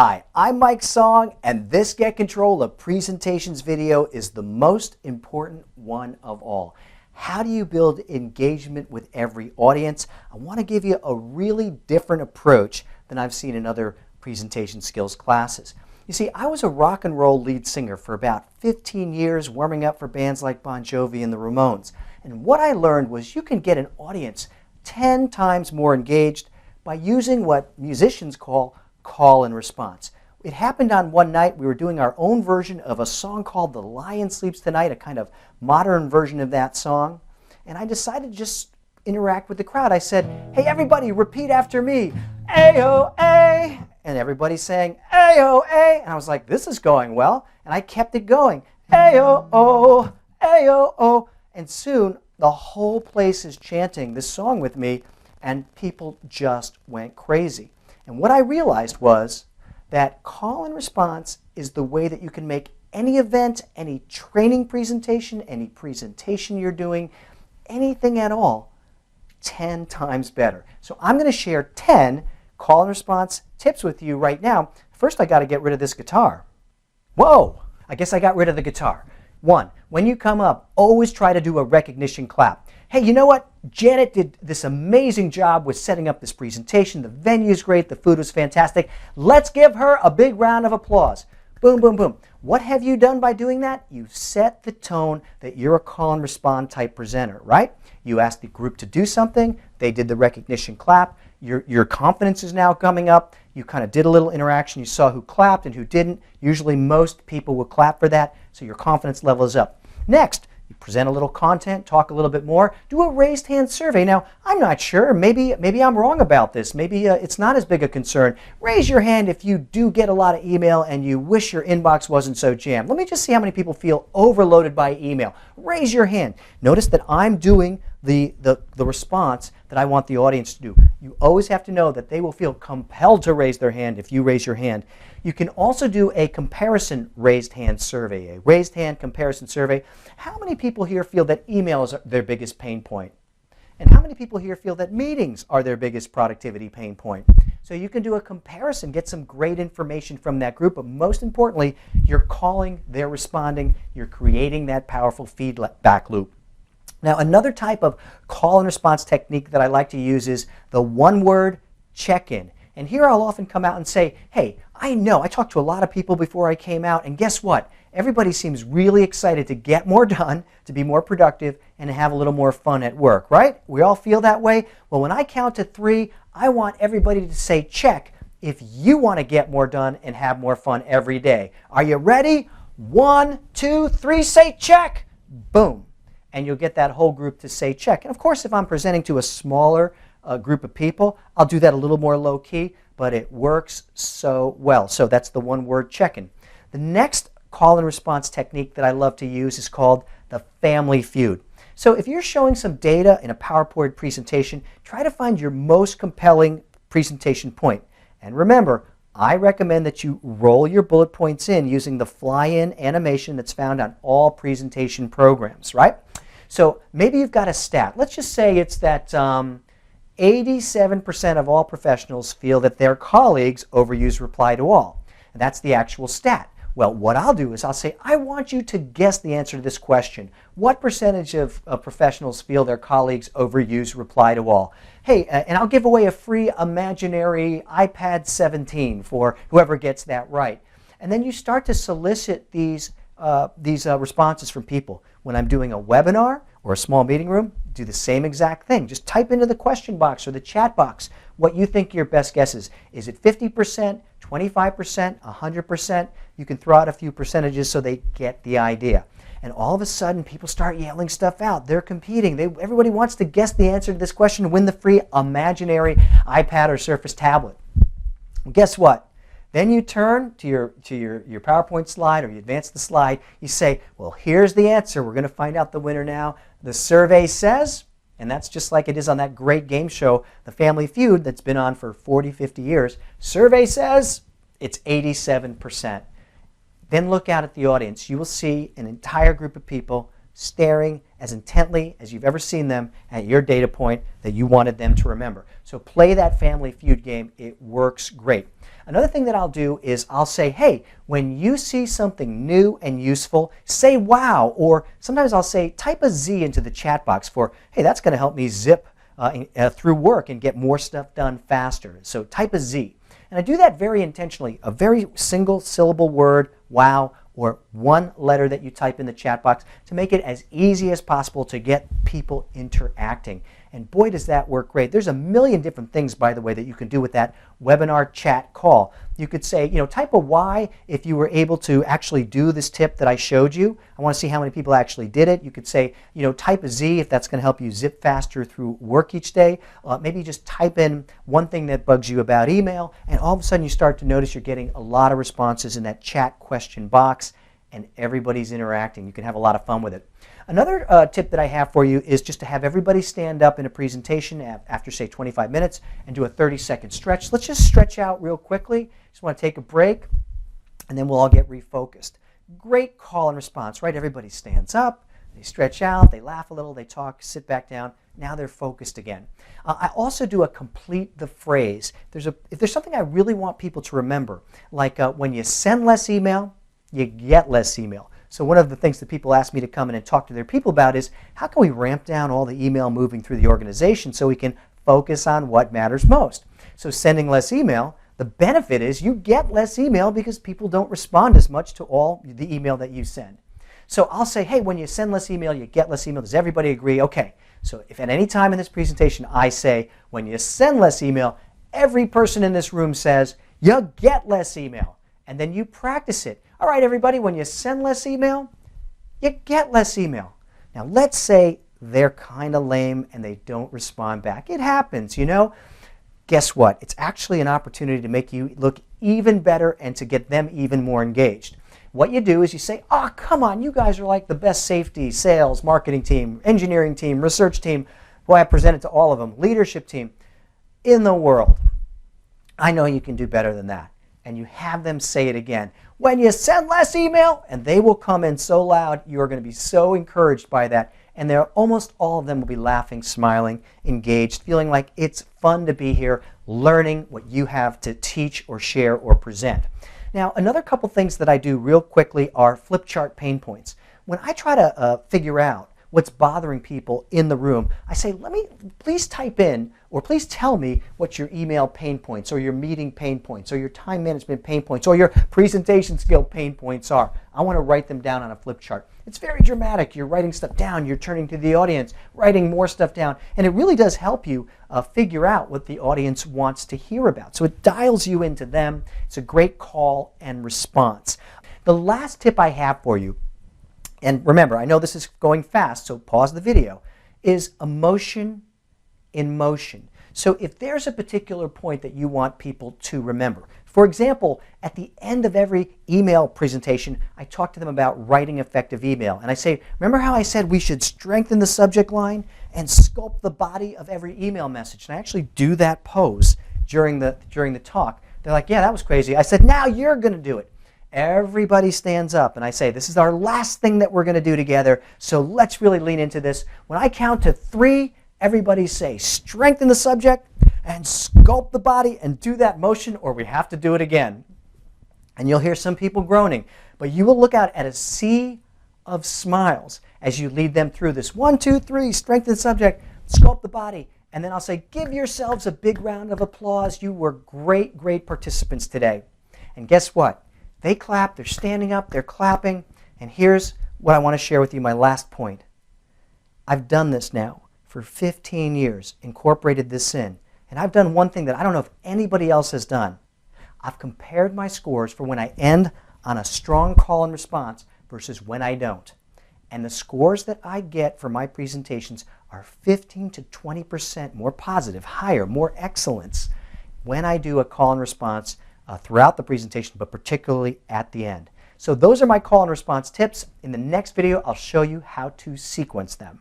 Hi, I'm Mike Song, and this Get Control of Presentations video is the most important one of all. How do you build engagement with every audience? I want to give you a really different approach than I've seen in other presentation skills classes. You see, I was a rock and roll lead singer for about 15 years, warming up for bands like Bon Jovi and the Ramones. And what I learned was you can get an audience 10 times more engaged by using what musicians call call and response. It happened on one night. We were doing our own version of a song called The Lion Sleeps Tonight, a kind of modern version of that song. And I decided to just interact with the crowd. I said, hey, everybody, repeat after me. A-O-A. And everybody sang A-O-A. And I was like, this is going well. And I kept it going. A-O-O, A-O-O. And soon, the whole place is chanting this song with me, and people just went crazy. And what I realized was that call and response is the way that you can make any event, any training presentation, any presentation you're doing, anything at all, 10 times better. So I'm going to share 10 call and response tips with you right now. First, I got to get rid of this guitar. Whoa! I guess I got rid of the guitar. 1, when you come up, always try to do a recognition clap. Hey, you know what? Janet did this amazing job with setting up this presentation. The venue's great. The food was fantastic. Let's give her a big round of applause. Boom, boom, boom. What have you done by doing that? You've set the tone that you're a call and respond type presenter, right? You asked the group to do something. They did the recognition clap. Your confidence is now coming up. You kind of did a little interaction. You saw who clapped and who didn't. Usually most people will clap for that, so your confidence level is up. Next, you present a little content, talk a little bit more, do a raised hand survey. Now, I'm not sure. Maybe I'm wrong about this. Maybe it's not as big a concern. Raise your hand if you do get a lot of email and you wish your inbox wasn't so jammed. Let me just see how many people feel overloaded by email. Raise your hand. Notice that I'm doing the response that I want the audience to do. You always have to know that they will feel compelled to raise their hand if you raise your hand. You can also do a comparison raised hand survey, a raised hand comparison survey. How many people here feel that emails are their biggest pain point? And how many people here feel that meetings are their biggest productivity pain point? So you can do a comparison, get some great information from that group, but most importantly, you're calling, they're responding, you're creating that powerful feedback loop. Now, another type of call and response technique that I like to use is the one-word check-in. And here I'll often come out and say, hey, I know, I talked to a lot of people before I came out, and guess what? Everybody seems really excited to get more done, to be more productive, and to have a little more fun at work, right? We all feel that way? Well, when I count to 3, I want everybody to say check if you want to get more done and have more fun every day. Are you ready? 1, 2, 3, say check! Boom. And you'll get that whole group to say check. And of course, if I'm presenting to a smaller group of people, I'll do that a little more low-key, but it works so well. So that's the one-word check-in. The next call and response technique that I love to use is called the family feud. So if you're showing some data in a PowerPoint presentation, try to find your most compelling presentation point. And remember, I recommend that you roll your bullet points in using the fly-in animation that's found on all presentation programs, right? So maybe you've got a stat. Let's just say it's that 87% of all professionals feel that their colleagues overuse reply to all. And that's the actual stat. Well, what I'll do is I'll say, I want you to guess the answer to this question. What percentage of professionals feel their colleagues overuse reply to all? Hey, and I'll give away a free imaginary iPad 17 for whoever gets that right. And then you start to solicit these responses from people. When I'm doing a webinar or a small meeting room, do the same exact thing. Just type into the question box or the chat box what you think your best guess is. Is it 50%, 25%, 100%? You can throw out a few percentages so they get the idea. And all of a sudden, people start yelling stuff out. They're competing. Everybody wants to guess the answer to this question and win the free imaginary iPad or Surface tablet. Well, guess what? Then you turn to your PowerPoint slide, or you advance the slide. You say, well, here's the answer. We're going to find out the winner now. The survey says, and that's just like it is on that great game show, The Family Feud, that's been on for 40, 50 years. Survey says it's 87%. Then look out at the audience. You will see an entire group of people staring as intently as you've ever seen them at your data point that you wanted them to remember. So play that Family Feud game. It works great. Another thing that I'll do is I'll say, hey, when you see something new and useful, say wow, or sometimes I'll say type a Z into the chat box for, hey, that's going to help me zip through work and get more stuff done faster. So type a Z. And I do that very intentionally, a very single syllable word, wow, or one letter that you type in the chat box to make it as easy as possible to get people interacting. And boy, does that work great. There's a million different things, by the way, that you can do with that webinar chat call. You could say, type a Y if you were able to actually do this tip that I showed you. I want to see how many people actually did it. You could say, type a Z if that's going to help you zip faster through work each day. Maybe just type in one thing that bugs you about email, and all of a sudden you start to notice you're getting a lot of responses in that chat question box, and everybody's interacting. You can have a lot of fun with it. Another tip that I have for you is just to have everybody stand up in a presentation after, say, 25 minutes and do a 30-second stretch. Let's just stretch out real quickly. Just want to take a break, and then we'll all get refocused. Great call and response, right? Everybody stands up, they stretch out, they laugh a little, they talk, sit back down. Now they're focused again. I also do a complete the phrase. If there's something I really want people to remember, like when you send less email, you get less email. So one of the things that people ask me to come in and talk to their people about is, how can we ramp down all the email moving through the organization so we can focus on what matters most? So sending less email, the benefit is you get less email because people don't respond as much to all the email that you send. So I'll say, hey, when you send less email, you get less email. Does everybody agree? Okay. So if at any time in this presentation I say, when you send less email, every person in this room says, you get less email. And then you practice it. All right, everybody, when you send less email, you get less email. Now, let's say they're kind of lame and they don't respond back. It happens, Guess what? It's actually an opportunity to make you look even better and to get them even more engaged. What you do is you say, oh, come on, you guys are like the best safety, sales, marketing team, engineering team, research team. Boy, I presented to all of them, leadership team in the world. I know you can do better than that. And you have them say it again. When you send less email, and they will come in so loud, you're going to be so encouraged by that. And almost all of them will be laughing, smiling, engaged, feeling like it's fun to be here, learning what you have to teach or share or present. Now, another couple things that I do real quickly are flip chart pain points. When I try to figure out what's bothering people in the room, I say, please type in, or please tell me what your email pain points, or your meeting pain points, or your time management pain points, or your presentation skill pain points are. I want to write them down on a flip chart. It's very dramatic. You're writing stuff down, you're turning to the audience, writing more stuff down, and it really does help you figure out what the audience wants to hear about. So it dials you into them. It's a great call and response. The last tip I have for you, and remember, I know this is going fast, so pause the video, is emotion in motion. So if there's a particular point that you want people to remember, for example, at the end of every email presentation, I talk to them about writing effective email. And I say, remember how I said we should strengthen the subject line and sculpt the body of every email message? And I actually do that pose during the talk. They're like, yeah, that was crazy. I said, now you're going to do it. Everybody stands up and I say, this is our last thing that we're going to do together, so let's really lean into this. When I count to 3, everybody say, strengthen the subject and sculpt the body and do that motion, or we have to do it again. And you'll hear some people groaning, but you will look out at a sea of smiles as you lead them through this. 1, 2, 3, strengthen the subject, sculpt the body, and then I'll say, give yourselves a big round of applause. You were great, great participants today. And guess what? They clap, they're standing up, they're clapping, and here's what I want to share with you, my last point. I've done this now for 15 years, incorporated this in, and I've done one thing that I don't know if anybody else has done. I've compared my scores for when I end on a strong call and response versus when I don't. And the scores that I get for my presentations are 15 to 20% more positive, higher, more excellence when I do a call and response throughout the presentation, but particularly at the end. So those are my call and response tips. In the next video, I'll show you how to sequence them.